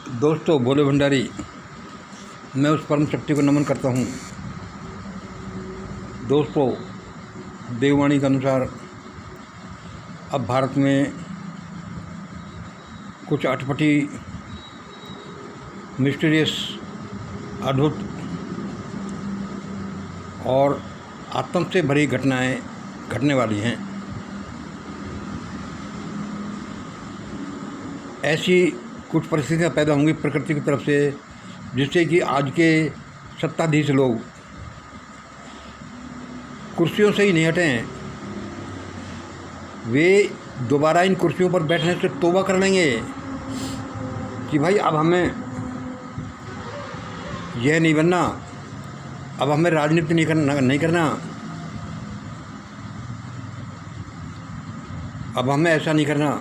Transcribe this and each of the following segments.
दोस्तों, भोले भंडारी, मैं उस परम शक्ति को नमन करता हूँ। दोस्तों, देववाणी के अनुसार अब भारत में कुछ अटपटी, मिस्टीरियस, अद्भुत और आतंक से भरी घटनाएं घटने वाली हैं। ऐसी कुछ परिस्थितियां पैदा होंगी प्रकृति की तरफ से, जिससे कि आज के सत्ताधीश लोग कुर्सियों से ही नहीं हटे हैं। वे दोबारा इन कुर्सियों पर बैठने से तौबा कर लेंगे कि भाई अब हमें यह नहीं बनना, अब हमें राजनीति नहीं करना, अब हमें ऐसा नहीं करना।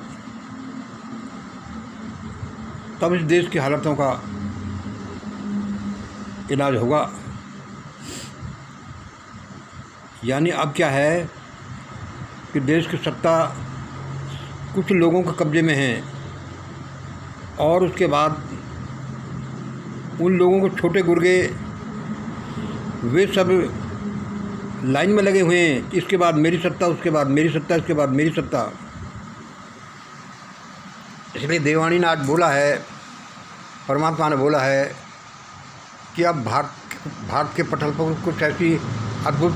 तब इस देश की हालतों का इलाज होगा। यानी अब क्या है कि देश की सत्ता कुछ लोगों के कब्जे में है और उसके बाद उन लोगों को छोटे गुर्गे वे सब लाइन में लगे हुए हैं। इसके बाद मेरी सत्ता, उसके बाद मेरी सत्ता, इसके बाद मेरी सत्ता। इसलिए देववाणी ने आज बोला है, परमात्मा ने बोला है कि अब भारत के पटल पर कुछ ऐसी अद्भुत,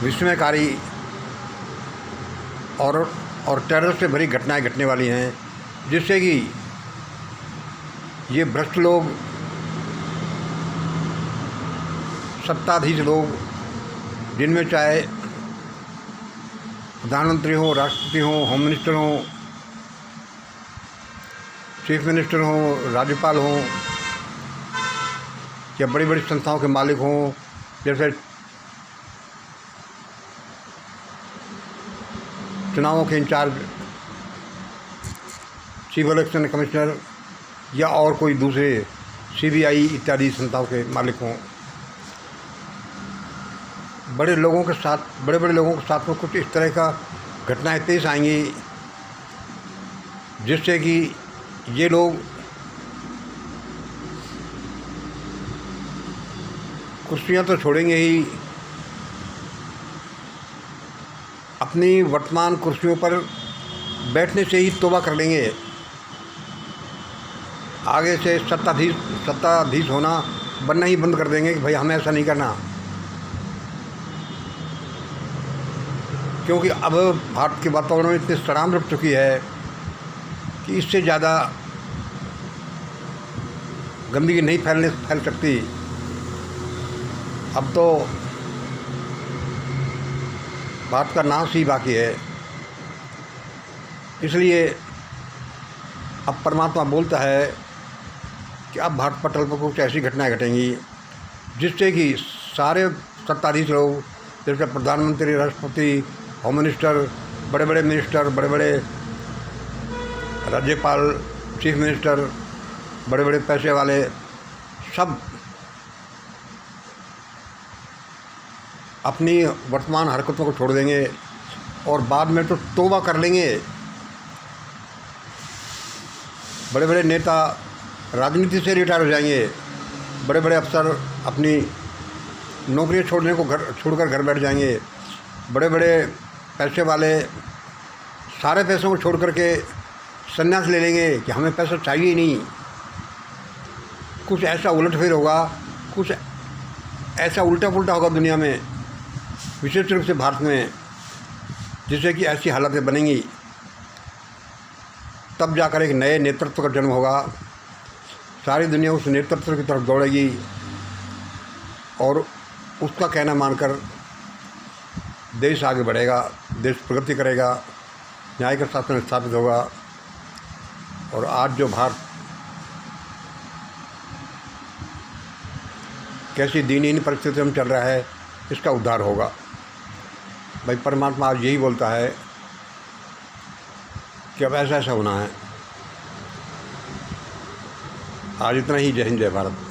विस्मयकारी और टेरर से भरी घटनाएं घटने वाली हैं, जिससे कि ये भ्रष्ट लोग, सत्ताधीश लोग, जिनमें चाहे प्रधानमंत्री हो, राष्ट्रपति हो, होम मिनिस्टर हो, चीफ मिनिस्टर हो, राज्यपाल हो, या बड़ी बड़ी संस्थाओं के मालिक हों, जैसे चुनावों के इंचार्ज, चीफ इलेक्शन कमिश्नर, या और कोई दूसरे सीबीआई इत्यादि संस्थाओं के मालिक हों, बड़े बड़े लोगों के साथ में कुछ इस तरह का घटनाएं पेश आएंगी, जिससे कि ये लोग कुर्सियां तो छोड़ेंगे ही, अपनी वर्तमान कुर्सियों पर बैठने से ही तौबा कर लेंगे। आगे से सत्ताधीश बनना ही बंद कर देंगे कि भाई हमें ऐसा नहीं करना, क्योंकि अब भारत के वातावरण में इतनी सड़ाम रख चुकी है कि इससे ज़्यादा गंदगी नहीं फैल सकती। अब तो भारत का नाश ही बाकी है। इसलिए अब परमात्मा बोलता है कि अब भारत पटल पर कुछ ऐसी घटनाएं घटेंगी, जिससे कि सारे सत्ताधीश लोग, जैसे प्रधानमंत्री, राष्ट्रपति, होम मिनिस्टर, बड़े बड़े मिनिस्टर, बड़े बड़े राज्यपाल, चीफ मिनिस्टर, बड़े बड़े पैसे वाले, सब अपनी वर्तमान हरकतों को छोड़ देंगे और बाद में तो तौबा कर लेंगे। बड़े बड़े नेता राजनीति से रिटायर हो जाएंगे, बड़े बड़े अफसर अपनी नौकरी छोड़कर घर बैठ जाएंगे, बड़े बड़े पैसे वाले सारे पैसों को छोड़ करके संन्यास ले लेंगे कि हमें पैसा चाहिए ही नहीं। कुछ ऐसा उलटफेर होगा, कुछ ऐसा उल्टा पुल्टा होगा दुनिया में, विशेष रूप से भारत में, जिससे कि ऐसी हालतें बनेंगी। तब जाकर एक नए नेतृत्व का जन्म होगा। सारी दुनिया उस नेतृत्व की तरफ दौड़ेगी और उसका कहना मानकर देश आगे बढ़ेगा, देश प्रगति करेगा, न्याय का शासन स्थापित होगा। और आज जो भारत कैसी दीनहीन परिस्थितियों में चल रहा है, इसका उद्धार होगा। भाई परमात्मा आज यही बोलता है कि अब ऐसा होना है। आज इतना ही। जय हिंद, जय भारत।